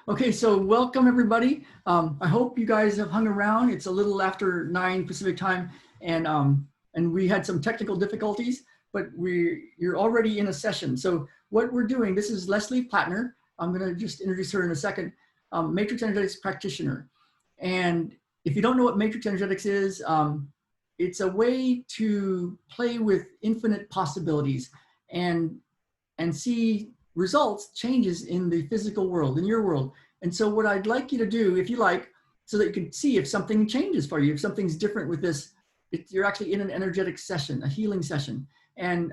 Okay, so welcome everybody. I hope you guys have hung around. It's a little after 9 Pacific time, and we had some technical difficulties, but you're already in a session. So what we're doing, this is Leslie Platner. I'm gonna just introduce her in a second, matrix energetics practitioner. And if you don't know what matrix energetics is, it's a way to play with infinite possibilities and see results, changes in the physical world, in your world. And so what I'd like you to do, if you like, so that you can see if something changes for you, if something's different with this, you're actually in an energetic session, a healing session. And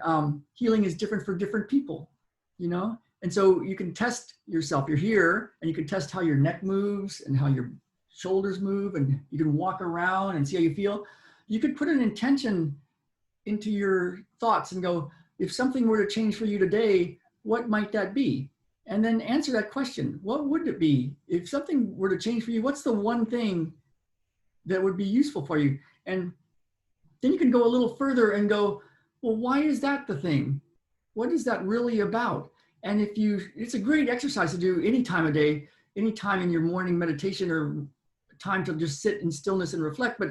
healing is different for different people, you know? And so you can test yourself. You're here and you can test how your neck moves and how your shoulders move, and you can walk around and see how you feel. You could put an intention into your thoughts and go, if something were to change for you today, what might that be? And then answer that question. What would it be? If something were to change for you, what's the one thing that would be useful for you? And then you can go a little further and go, well, why is that the thing? What is that really about? And it's a great exercise to do any time of day, any time in your morning meditation or time to just sit in stillness and reflect. But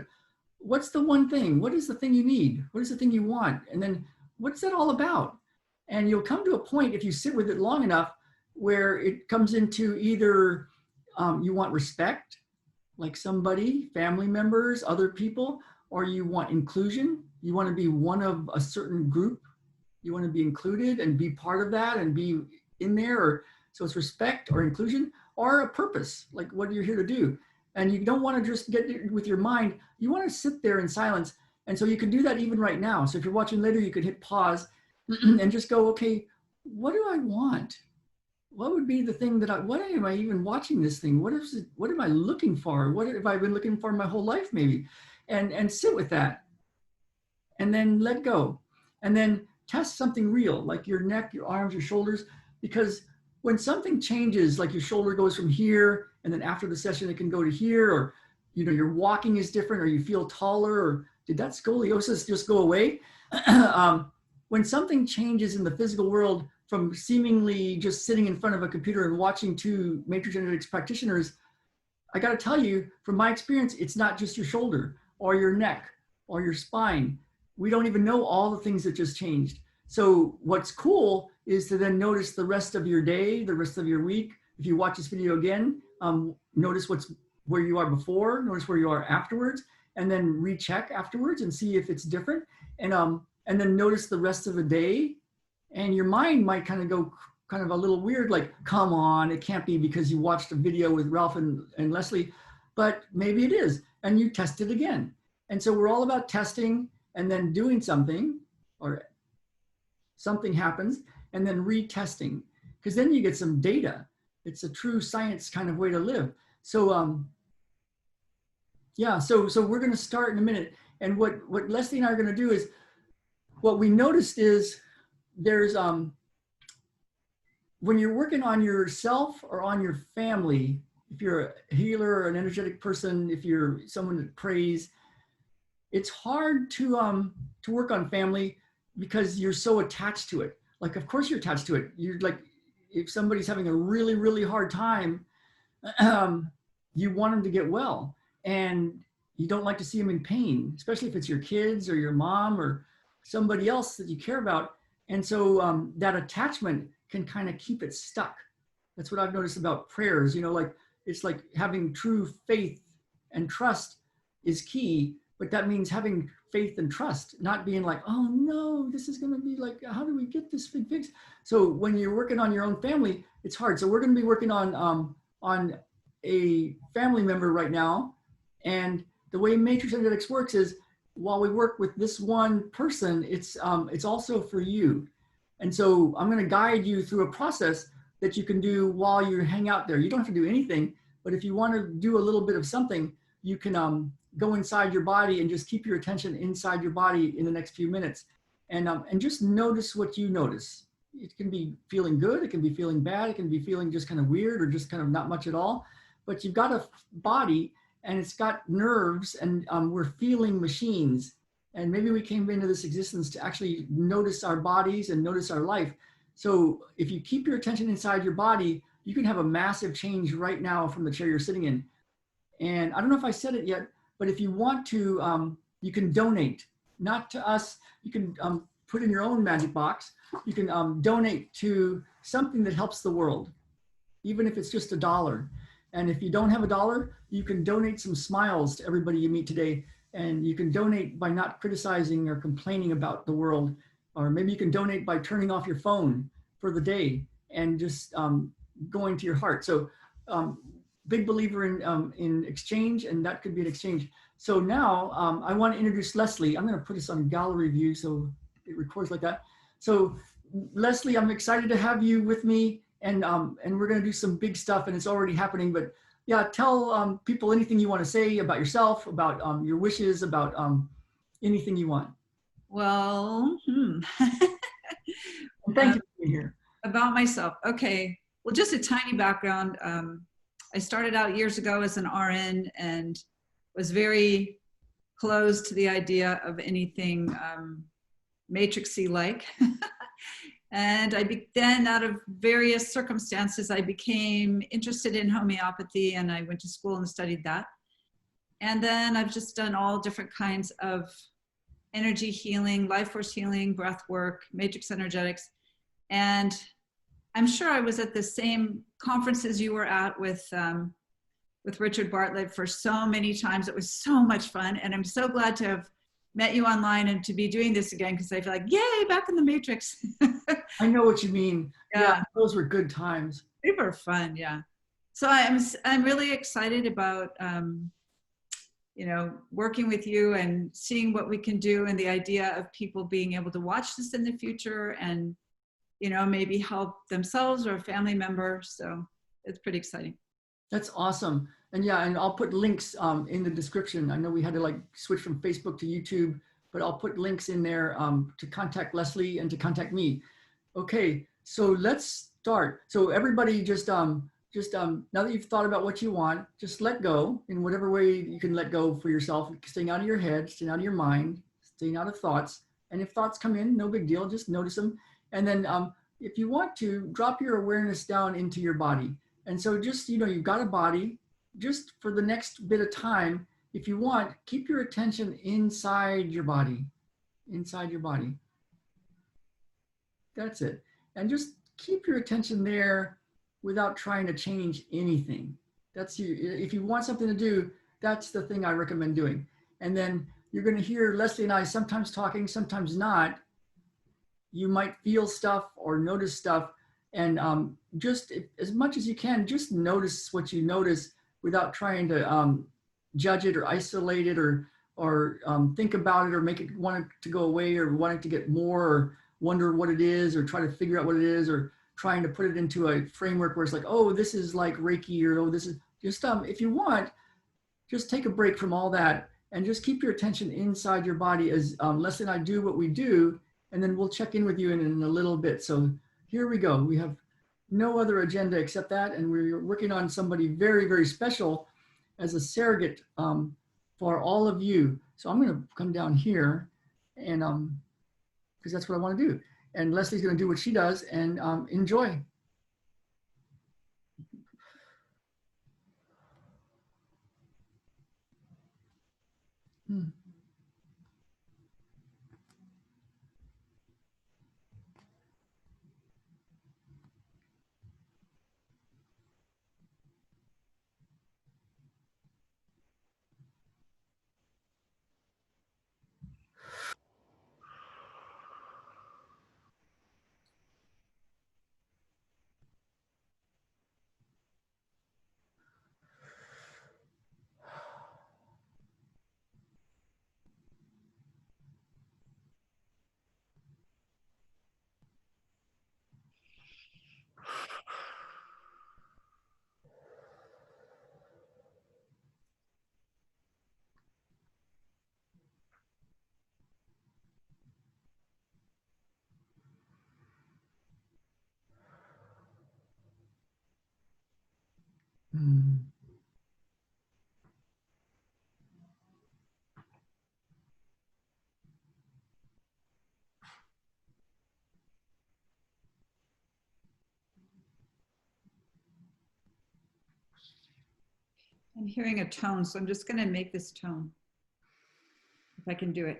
what's the one thing? What is the thing you need? What is the thing you want? And then what's that all about? And you'll come to a point, if you sit with it long enough, where it comes into either you want respect, like somebody, family members, other people, or you want inclusion. You want to be one of a certain group. You want to be included and be part of that and be in there. Or, so it's respect or inclusion or a purpose, like what you're here to do. And you don't want to just get it with your mind. You want to sit there in silence. And so you can do that even right now. So if you're watching later, you could hit pause and just go, okay, what do I want? What would be the thing what am I even watching this thing? What am I looking for? What have I been looking for my whole life maybe? And sit with that and then let go. And then test something real, like your neck, your arms, your shoulders, because when something changes, like your shoulder goes from here, and then after the session, it can go to here, or, you know, your walking is different, or you feel taller, or did that scoliosis just go away? When something changes in the physical world from seemingly just sitting in front of a computer and watching two matrix energetics practitioners, I got to tell you, from my experience, it's not just your shoulder or your neck or your spine. We don't even know all the things that just changed. So what's cool is to then notice the rest of your day, the rest of your week. If you watch this video again, notice where you are before, notice where you are afterwards, and then recheck afterwards and see if it's different. And then notice the rest of the day, and your mind might kind of go kind of a little weird, like, come on, it can't be because you watched a video with Ralph and Leslie, but maybe it is, and you test it again. And so we're all about testing and then doing something, or something happens, and then retesting, because then you get some data. It's a true science kind of way to live. So yeah, so we're going to start in a minute. And what Leslie and I are going to do is, what we noticed is there's when you're working on yourself or on your family, if you're a healer or an energetic person, if you're someone that prays, it's hard to work on family because you're so attached to it. Like, of course you're attached to it. You're like, if somebody's having a really, really hard time, you want them to get well, and you don't like to see them in pain, especially if it's your kids or your mom or somebody else that you care about. And so that attachment can kind of keep it stuck. That's what I've noticed about prayers. You know, like, it's like having true faith and trust is key, but that means having faith and trust, not being like, oh no, this is going to be like, how do we get this thing fixed? So when you're working on your own family, it's hard. So we're going to be working on a family member right now. And the way matrix energetics works is, while we work with this one person, it's also for you. And so I'm going to guide you through a process that you can do while you hang out there. You don't have to do anything, but if you want to do a little bit of something, you can go inside your body and just keep your attention inside your body in the next few minutes, and just notice what you notice. It can be feeling good, it can be feeling bad, it can be feeling just kind of weird or just kind of not much at all. But you've got a body and it's got nerves, and we're feeling machines. And maybe we came into this existence to actually notice our bodies and notice our life. So if you keep your attention inside your body, you can have a massive change right now from the chair you're sitting in. And I don't know if I said it yet, but if you want to, you can donate, not to us. You can put in your own magic box. You can donate to something that helps the world, even if it's just $1. And if you don't have $1, you can donate some smiles to everybody you meet today. And you can donate by not criticizing or complaining about the world. Or maybe you can donate by turning off your phone for the day and just going to your heart. So big believer in exchange, and that could be an exchange. So now I want to introduce Leslie. I'm going to put this on gallery view so it records like that. So Leslie, I'm excited to have you with me, and we're going to do some big stuff, and it's already happening. But yeah, tell people anything you want to say about yourself, about your wishes, about anything you want. Well, Thank you for being here. About myself. Okay. Well, just a tiny background. I started out years ago as an RN and was very closed to the idea of anything matrixy like. And then out of various circumstances, I became interested in homeopathy, and I went to school and studied that. And then I've just done all different kinds of energy healing, life force healing, breath work, matrix energetics. And I'm sure I was at the same conferences you were at with Richard Bartlett for so many times. It was so much fun. And I'm so glad to have met you online and to be doing this again, because I feel like, yay, back in the matrix. I know what you mean. Yeah, those were good times. They were fun, yeah. So I'm really excited about working with you and seeing what we can do, and the idea of people being able to watch this in the future and maybe help themselves or a family member. So it's pretty exciting. That's awesome. And yeah, and I'll put links in the description. I know we had to like switch from Facebook to YouTube, but I'll put links in there to contact Leslie and to contact me. Okay, so let's start. So everybody just now that you've thought about what you want, just let go in whatever way you can let go for yourself, staying out of your head, staying out of your mind, staying out of thoughts. And if thoughts come in, no big deal, just notice them. And then if you want to, drop your awareness down into your body. And so just, you've got a body. Just for the next bit of time, if you want, keep your attention inside your body, inside your body. That's it. And just keep your attention there without trying to change anything. That's you. If you want something to do, that's the thing I recommend doing. And then you're going to hear Leslie and I sometimes talking, sometimes not. You might feel stuff or notice stuff. And just as much as you can, just notice what you notice without trying to judge it or isolate it or think about it or make it want it to go away or want it to get more or wonder what it is or try to figure out what it is or trying to put it into a framework where it's like, oh, this is like Reiki, or oh, this is just, if you want, just take a break from all that and just keep your attention inside your body as Leslie and I do what we do, and then we'll check in with you in a little bit. So here we go. We have no other agenda except that, and we're working on somebody very, very special as a surrogate for all of you. So I'm going to come down here and because that's what I want to do. And Leslie's going to do what she does and enjoy. I'm hearing a tone, so I'm just going to make this tone if I can do it.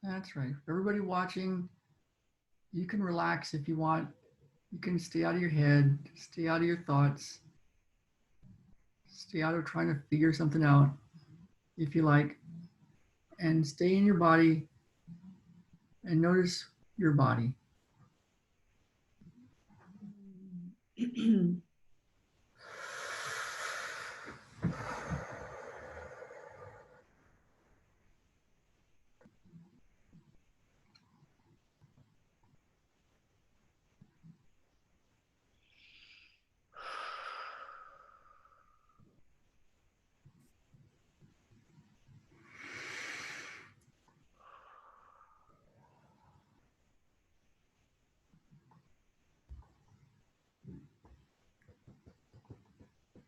That's right. Everybody watching, you can relax if you want. You can stay out of your head, stay out of your thoughts, stay out of trying to figure something out if you like, and stay in your body and notice your body.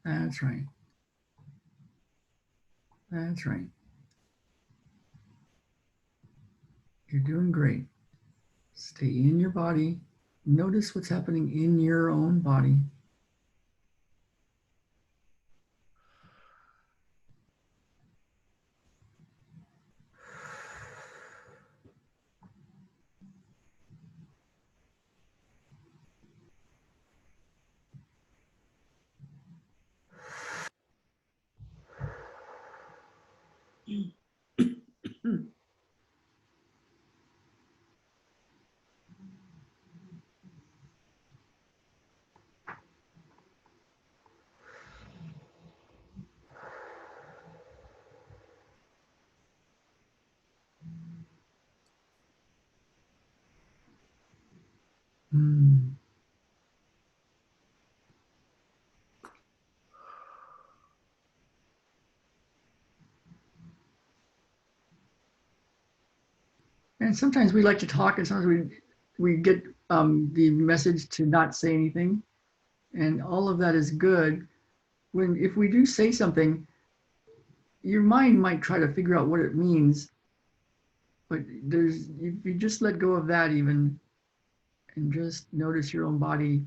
That's right. That's right. You're doing great. Stay in your body. Notice what's happening in your own body. Mm. And sometimes we like to talk, and sometimes we get the message to not say anything, and all of that is good. When if we do say something, your mind might try to figure out what it means, but there's if you just let go of that even and just notice your own body,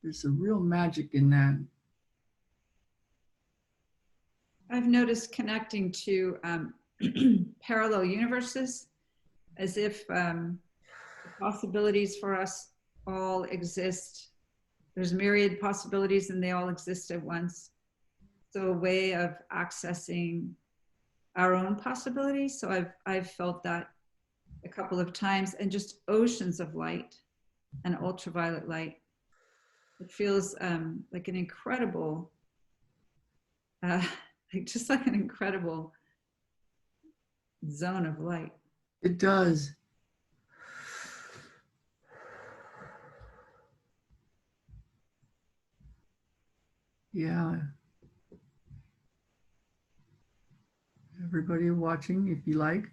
there's a real magic in that. I've noticed connecting to parallel universes as if possibilities for us all exist. There's myriad possibilities and they all exist at once. So a way of accessing our own possibilities. So I've felt that a couple of times, and just oceans of light and ultraviolet light. It feels like an incredible, just like an incredible zone of light. It does. Yeah. Everybody watching, if you like,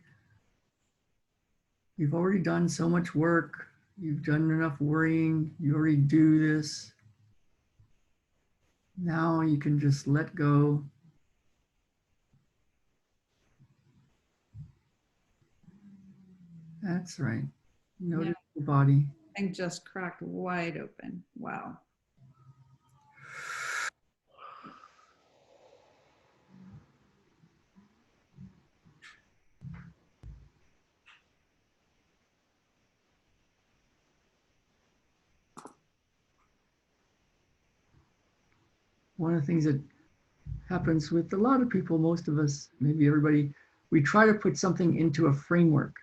you've already done so much work. You've done enough worrying. You already do this. Now you can just let go. That's right. Notice the body. And just cracked wide open. Wow. One of the things that happens with a lot of people, most of us, maybe everybody. We try to put something into a framework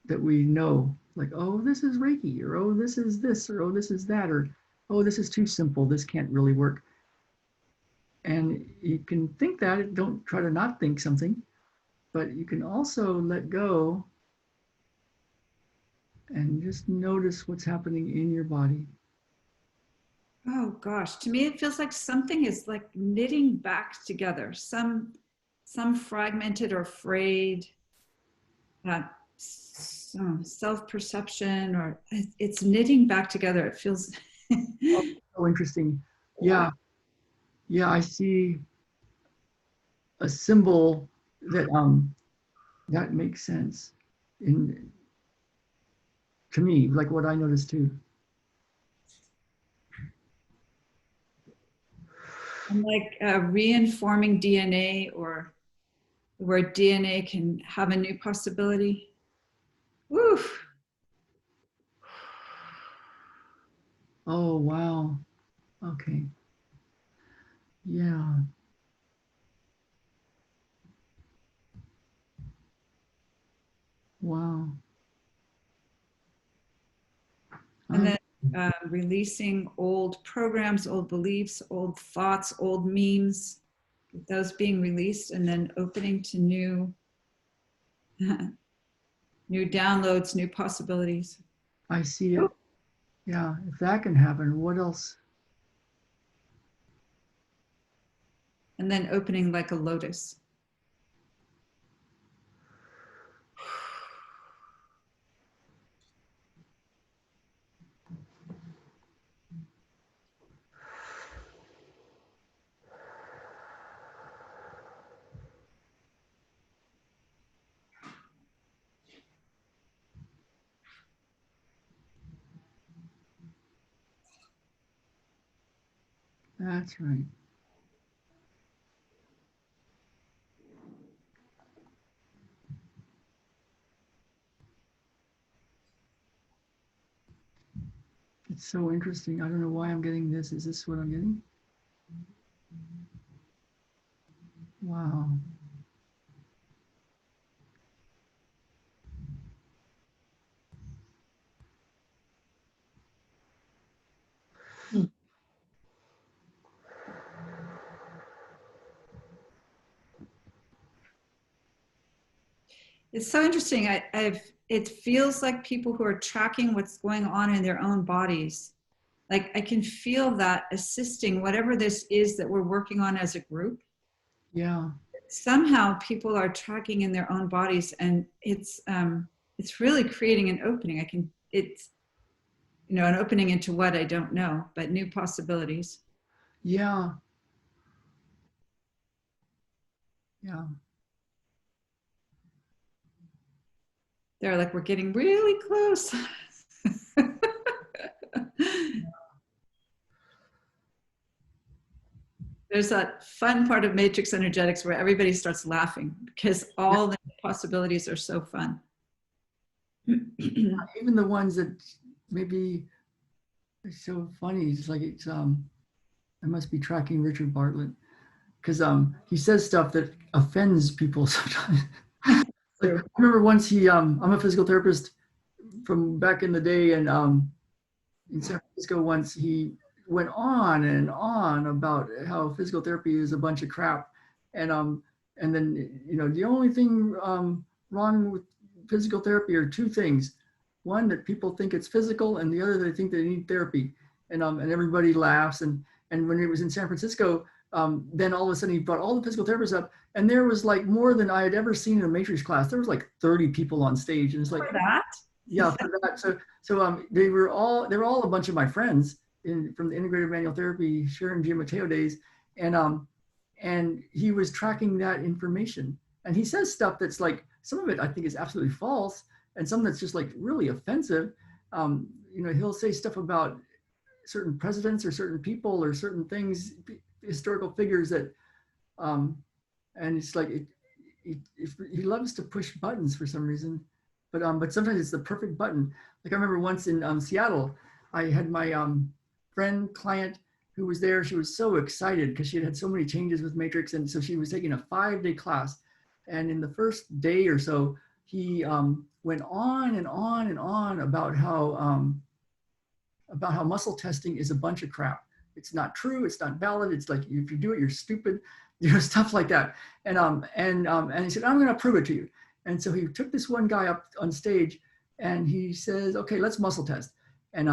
that we know, like, oh, this is Reiki, or oh, this is this, or oh, this is that, or oh, this is too simple, this can't really work. And you can think that, don't try to not think something, but you can also let go and just notice what's happening in your body. Oh gosh, to me it feels like something is like knitting back together. Some fragmented or frayed self-perception, or it's knitting back together. It feels Oh, so interesting. Yeah, yeah, I see a symbol that makes sense in to me, like what I noticed too. and like reinforming DNA, or where DNA can have a new possibility. Woo! Oh, wow. Okay. Yeah. Wow. And Um, then releasing old programs, old beliefs, old thoughts, old memes, those being released, and then opening to new new downloads, new possibilities. I see it. Yeah. If that can happen, what else? And then opening like a lotus. That's right. It's so interesting. I don't know why I'm getting this. Is this what I'm getting? Wow. It's so interesting. It feels like people who are tracking what's going on in their own bodies. Like I can feel that assisting whatever this is that we're working on as a group. Yeah. Somehow people are tracking in their own bodies, and it's really creating an opening. It's an opening into what I don't know, but new possibilities. Yeah. Yeah. They're like, we're getting really close. There's that fun part of matrix energetics where everybody starts laughing because all the possibilities are so fun. Even the ones that maybe are so funny. It's like I must be tracking Richard Bartlett because he says stuff that offends people sometimes. Like, I remember once I'm a physical therapist from back in the day, and in San Francisco once he went on and on about how physical therapy is a bunch of crap, and then the only thing wrong with physical therapy are two things: one, that people think it's physical, and the other, they think they need therapy, and everybody laughs. And when it was in San Francisco, then all of a sudden he brought all the physical therapists up, and there was like more than I had ever seen in a matrix class. There was like 30 people on stage, and it's like, For that? yeah, for that. So they were all a bunch of my friends from the integrative manual therapy Sharon Giammatteo days, and he was tracking that information, and he says stuff that's like, some of it I think is absolutely false, and some that's just like really offensive. He'll say stuff about certain presidents or certain people or certain things, historical figures that, and it's like he loves to push buttons for some reason, but sometimes it's the perfect button. Like I remember once in Seattle, I had my friend, client, who was there. She was so excited because she had had so many changes with Matrix. And so she was taking a 5-day class. And in the first day or so, he went on and on and on about how muscle testing is a bunch of crap. It's not true. It's not valid. It's like, if you do it, you're stupid, stuff like that. And he said, I'm going to prove it to you. And so he took this one guy up on stage and he says, okay, let's muscle test. And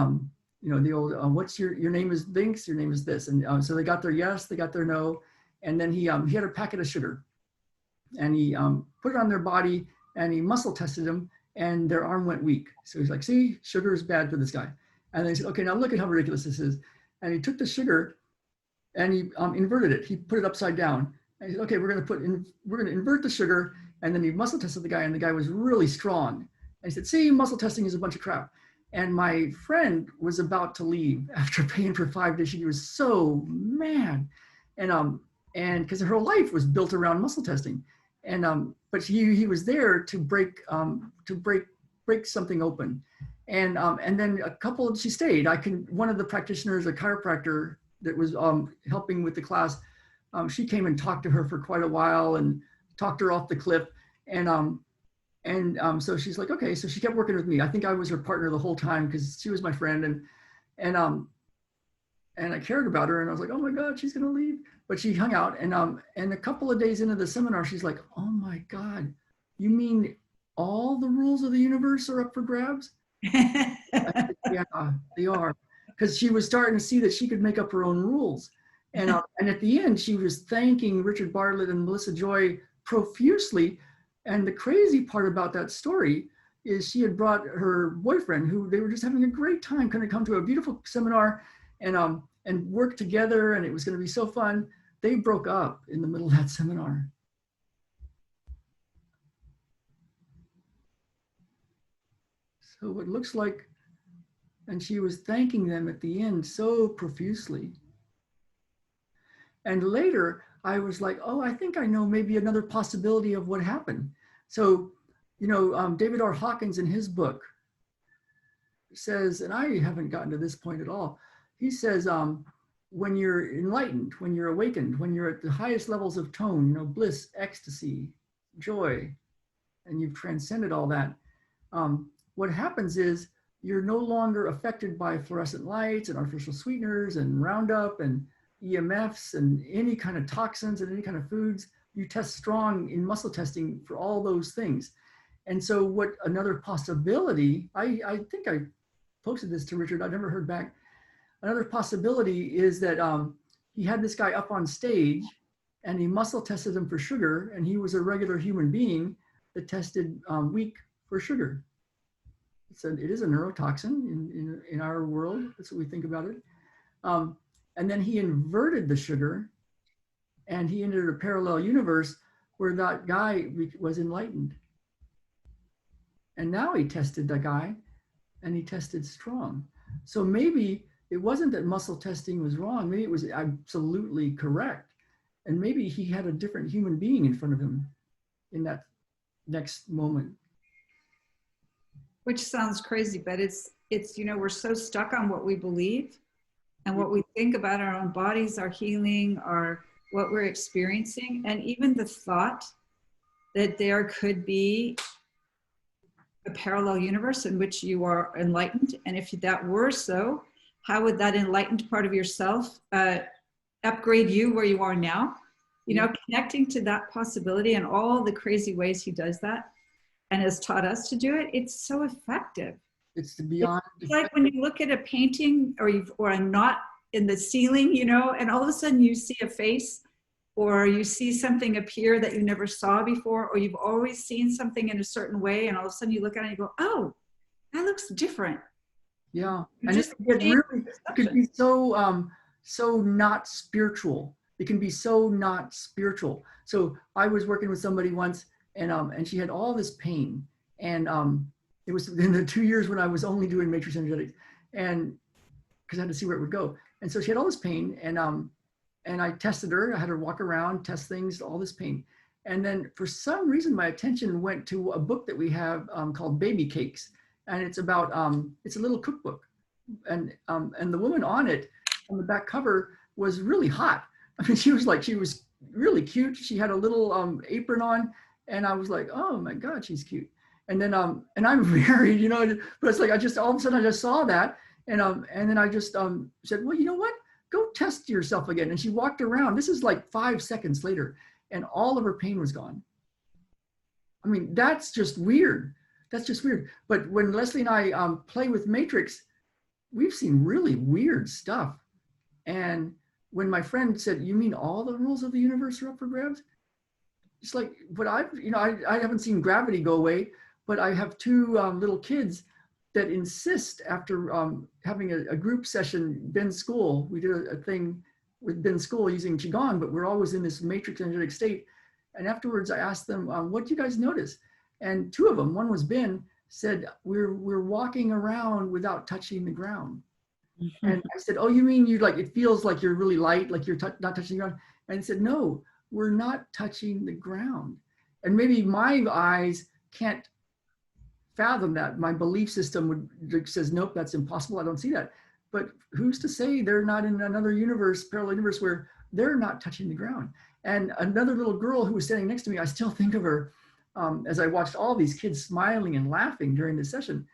the old, what's your name is Binks, your name is this. And so they got their yes, they got their no. And then he had a packet of sugar and he put it on their body and he muscle tested them and their arm went weak. So he's like, see, sugar is bad for this guy. And they said, okay, now look at how ridiculous this is. And he took the sugar and he inverted it. He put it upside down. And he said, okay, we're going to invert the sugar. And then he muscle tested the guy and the guy was really strong. And he said, see, muscle testing is a bunch of crap. And my friend was about to leave after paying for 5 days. She was so mad. And because her whole life was built around muscle testing. And but he was there to break something open. And then she stayed. One of the practitioners, a chiropractor that was helping with the class, she came and talked to her for quite a while and talked her off the cliff. And so she's like, okay, so she kept working with me. I think I was her partner the whole time because she was my friend, and I cared about her, and I was like, oh my God, she's gonna leave. But she hung out, and a couple of days into the seminar, she's like, oh my God, you mean all the rules of the universe are up for grabs? Said, yeah, they are. Because she was starting to see that she could make up her own rules. And at the end, she was thanking Richard Bartlett and Melissa Joy profusely. And the crazy part about that story is she had brought her boyfriend, who they were just having a great time, going to come to a beautiful seminar and work together, and it was going to be so fun. They broke up in the middle of that seminar. So it looks like, and she was thanking them at the end so profusely. And later I was like, oh, I think I know maybe another possibility of what happened. So, David R. Hawkins in his book says, and I haven't gotten to this point at all. He says, when you're enlightened, when you're awakened, when you're at the highest levels of tone, bliss, ecstasy, joy, and you've transcended all that, what happens is you're no longer affected by fluorescent lights and artificial sweeteners and Roundup and EMFs and any kind of toxins and any kind of foods. You test strong in muscle testing for all those things. And so what another possibility, I think I posted this to Richard, I never heard back. Another possibility is that he had this guy up on stage and he muscle tested him for sugar, and he was a regular human being that tested weak for sugar. It is a neurotoxin in our world. That's what we think about it. And then he inverted the sugar and he entered a parallel universe where that guy was enlightened. And now he tested the guy and he tested strong. So maybe it wasn't that muscle testing was wrong. Maybe it was absolutely correct. And maybe he had a different human being in front of him in that next moment. Which sounds crazy, but it's we're so stuck on what we believe and what we think about our own bodies, our healing, what we're experiencing, and even the thought that there could be a parallel universe in which you are enlightened. And if that were so, how would that enlightened part of yourself upgrade you where you are now? Connecting to that possibility and all the crazy ways he does that and has taught us to do it, it's so effective. It's beyond. It's like when you look at a painting or a knot in the ceiling, and all of a sudden you see a face, or you see something appear that you never saw before, or you've always seen something in a certain way, and all of a sudden you look at it and you go, oh, that looks different. Yeah, and it could be so not spiritual. It can be so not spiritual. So I was working with somebody once, and she had all this pain, and it was in the 2 years when I was only doing matrix energetics, and because I had to see where it would go. And so she had all this pain, and I tested her. I had her walk around, test things, all this pain. And then for some reason, my attention went to a book that we have called Baby Cakes. And it's about, it's a little cookbook. And the woman on it on the back cover was really hot. I mean, she was really cute. She had a little apron on, and I was like, oh my God, she's cute. And then and I'm married, you know, but it's like I just all of a sudden I just saw that, and then I just said, well, you know what? Go test yourself again. And she walked around. This is like 5 seconds later, and all of her pain was gone. I mean, that's just weird. That's just weird. But when Leslie and I play with Matrix, we've seen really weird stuff. And when my friend said, you mean all the rules of the universe are up for grabs? It's like, but I haven't seen gravity go away, but I have two little kids that insist after having a group session, Ben's school, we did a thing with Ben's school using Qigong, but we're always in this matrix energetic state. And afterwards I asked them, what do you guys notice? And two of them, one was Ben, said, we're walking around without touching the ground. And I said, oh, you mean you like, it feels like you're really light, like you're not touching the ground? And he said, no, we're not touching the ground. And maybe my eyes can't fathom that. My belief system says, nope, that's impossible. I don't see that. But who's to say they're not in another universe, parallel universe, where they're not touching the ground? And another little girl who was standing next to me, I still think of her as I watched all these kids smiling and laughing during the session.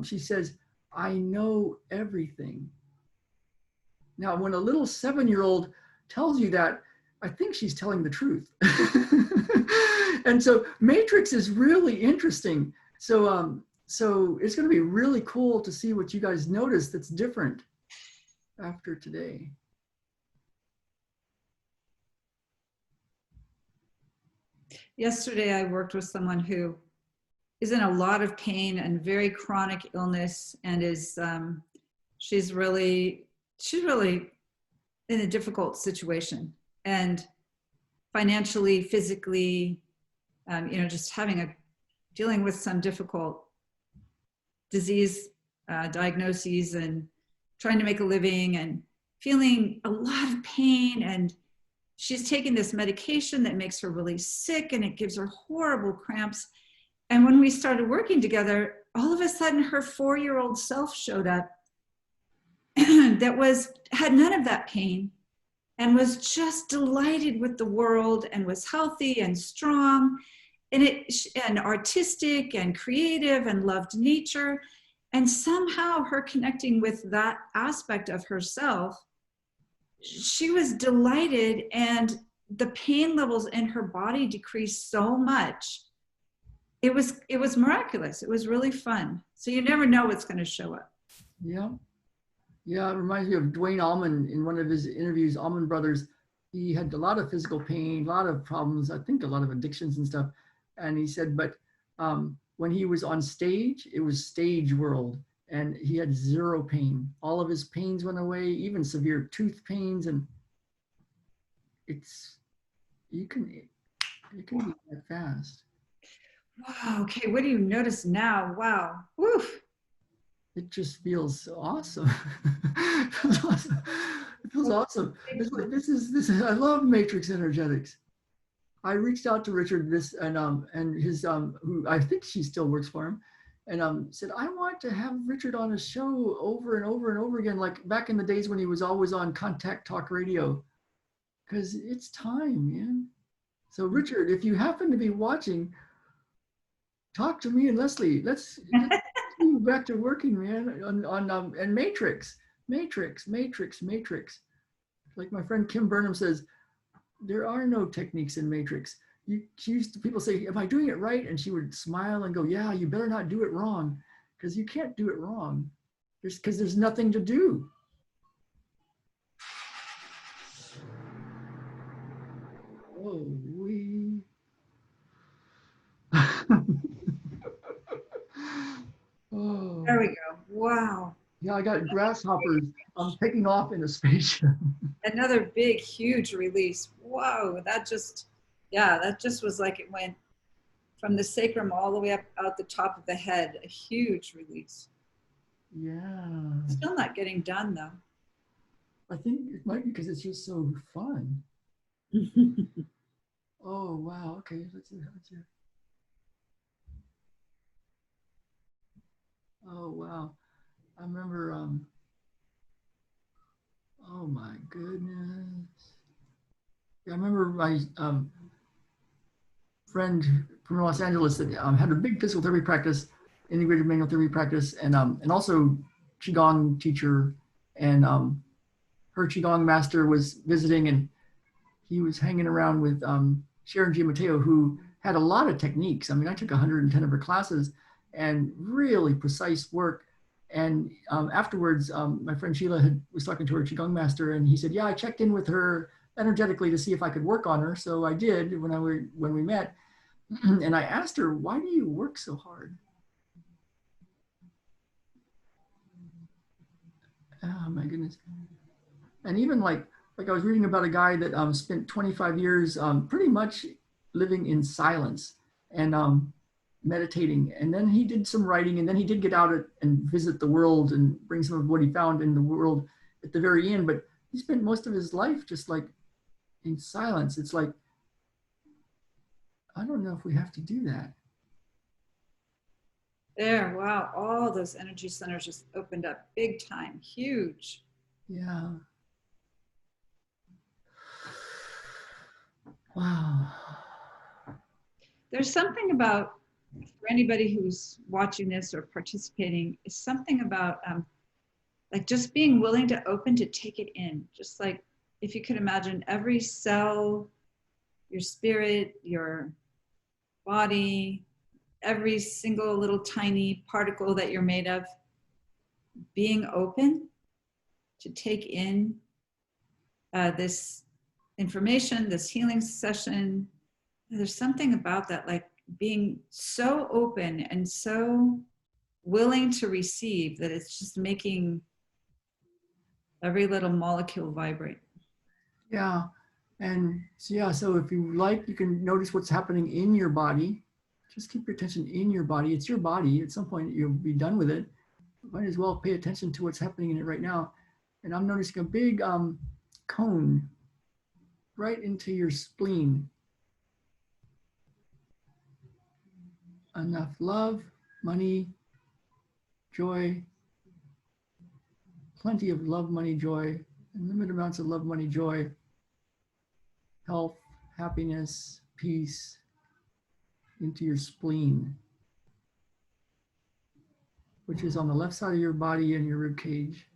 She says, I know everything. Now, when a little 7-year-old tells you that, I think she's telling the truth. And so Matrix is really interesting. So it's going to be really cool to see what you guys notice that's different after today. Yesterday, I worked with someone who is in a lot of pain and very chronic illness, and is she's really in a difficult situation, and financially, physically, just dealing with some difficult disease diagnoses and trying to make a living and feeling a lot of pain. And she's taking this medication that makes her really sick, and it gives her horrible cramps. And when we started working together, all of a sudden her 4-year-old self showed up that had none of that pain and was just delighted with the world and was healthy and strong and artistic and creative and loved nature. And somehow her connecting with that aspect of herself, she was delighted, and the pain levels in her body decreased so much. It was miraculous. It was really fun. So you never know what's going to show up. Yeah. Yeah, it reminds me of Dwayne Allman in one of his interviews, Allman Brothers. He had a lot of physical pain, a lot of problems, I think a lot of addictions and stuff. And he said, but when he was on stage, it was stage world, and he had zero pain. All of his pains went away, even severe tooth pains. And you can be that fast. Wow. Okay. What do you notice now? Wow. Woo. It just feels awesome. It feels awesome. It feels awesome. This is I love matrix energetics. I reached out to Richard and his who I think she still works for him, and said, I want to have Richard on a show over and over and over again, like back in the days when he was always on Contact Talk Radio, because it's time, man. So Richard, if you happen to be watching, talk to me and Leslie. Let's get back to working, man, on and Matrix. Like my friend Kim Burnham says, there are no techniques in Matrix. People say, am I doing it right? And she would smile and go, yeah, you better not do it wrong, because you can't do it wrong. Because there's nothing to do. Oh, oh. There we go. Wow. Yeah, I got grasshoppers. I'm taking off in a spaceship. Another big, huge release. Whoa. That just was like it went from the sacrum all the way up out the top of the head. A huge release. Yeah. Still not getting done though. I think it might be because it's just so fun. Oh, wow. Okay, let's see. Oh, wow. I remember Oh my goodness. Yeah, I remember my friend from Los Angeles that had a big physical therapy practice, integrated manual therapy practice, and also qigong teacher, and her qigong master was visiting, and he was hanging around with Sharon G. Mateo, who had a lot of techniques. I mean, I took 110 of her classes and really precise work. And afterwards, my friend Sheila was talking to her qigong master, and he said, "Yeah, I checked in with her energetically to see if I could work on her." So I did when we met, and I asked her, "Why do you work so hard?" Oh my goodness! And even like I was reading about a guy that spent 25 years pretty much living in silence and meditating, and then he did some writing, and then he did get out and visit the world and bring some of what he found in the world at the very end. But he spent most of his life just like in silence. It's like, I don't know if we have to do that. There, wow, all those energy centers just opened up big time, huge. Yeah. Wow. There's something about, for anybody who's watching this or participating, is something about like just being willing to open to take it in. Just like if you could imagine every cell, your spirit, your body, every single little tiny particle that you're made of, being open to take in this information, this healing session. There's something about that, like being so open and so willing to receive, that it's just making every little molecule vibrate. Yeah. And so, yeah, so if you like, you can notice what's happening in your body. Just keep your attention in your body. It's your body. At some point, you'll be done with it. Might as well pay attention to what's happening in it right now. And I'm noticing a big cone right into your spleen. Enough love, money, joy, plenty of love, money, joy, unlimited amounts of love, money, joy, health, happiness, peace into your spleen, which is on the left side of your body and your rib cage.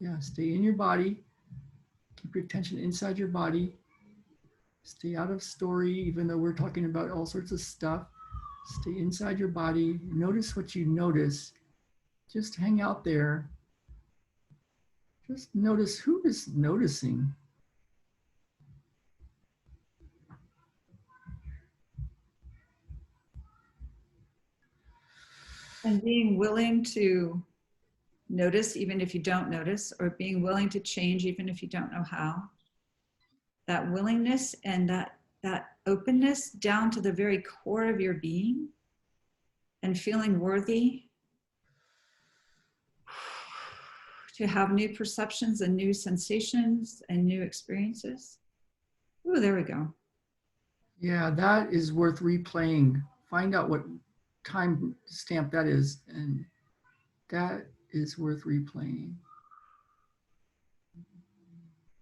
Yeah, stay in your body. Keep your attention inside your body. Stay out of story, even though we're talking about all sorts of stuff. Stay inside your body. Notice what you notice. Just hang out there. Just notice who is noticing. And being willing to notice even if you don't notice, or being willing to change even if you don't know how. That willingness and that openness down to the very core of your being, and feeling worthy to have new perceptions and new sensations and new experiences. Oh, there we go. Yeah, that is worth replaying. Find out what time stamp that is, and that is worth replaying.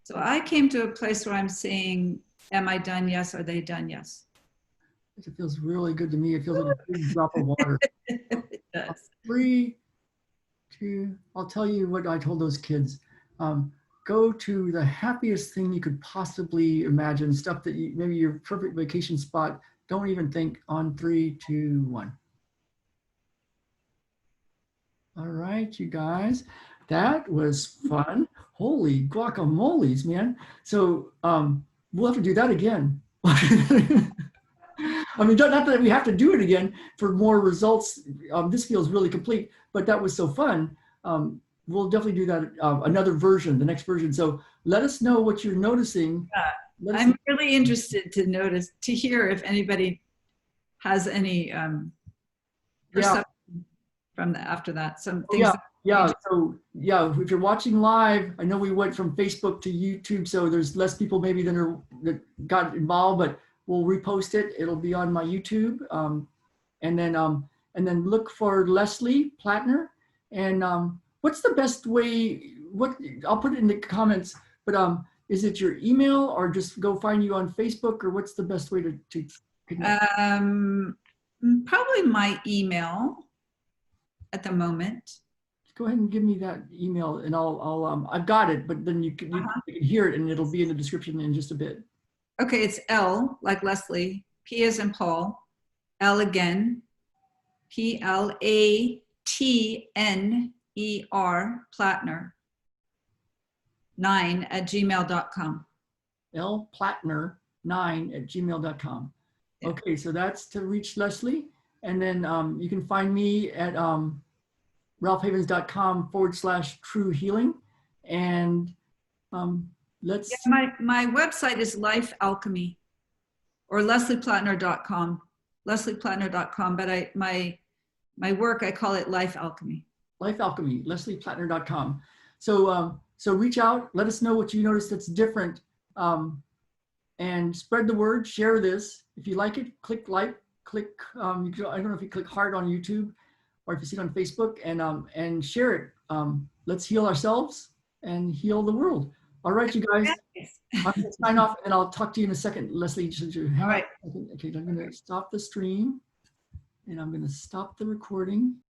So I came to a place where I'm saying, am I done? Yes. Are they done? Yes. It feels really good to me. It feels like a big drop of water. It does. 3, 2, I'll tell you what I told those kids. Go to the happiest thing you could possibly imagine, stuff that maybe your perfect vacation spot. Don't even think. On 3, 2, 1. All right, you guys, that was fun. Holy guacamoles, man. So we'll have to do that again. I mean, not that we have to do it again for more results. This feels really complete, but that was so fun. We'll definitely do that, another version, the next version. So let us know what you're noticing. I'm really interested to hear if anybody has any perception from after that. Some things. Yeah. So yeah, if you're watching live, I know we went from Facebook to YouTube, so there's less people maybe that got involved, but we'll repost it. It'll be on my YouTube. and then look for Leslie Platner. And what's the best way? I'll put it in the comments. But is it your email, or just go find you on Facebook, or what's the best way to connect? Probably my email at the moment. Go ahead and give me that email, and I've got it, but then you can hear it, and it'll be in the description in just a bit. Okay, it's L like Leslie, P as in Paul, L again, Platner, Platner, 9@gmail.com. lplatner9@gmail.com. Yeah. Okay, so that's to reach Leslie, and then you can find me at ralphhavens.com/true healing, and let's. Yeah, my website is Life Alchemy, or leslieplatner.com. leslieplatner.com, but my work, I call it Life Alchemy. Life Alchemy, leslieplatner.com. So reach out, let us know what you notice that's different, and spread the word. Share this. If you like it, click like, click. I don't know if you click heart on YouTube, or if you see it on Facebook, and share it. Let's heal ourselves and heal the world. All right, you guys. I'm going to sign off, and I'll talk to you in a second, Leslie. All right. Okay, I'm going to stop the stream, and I'm going to stop the recording.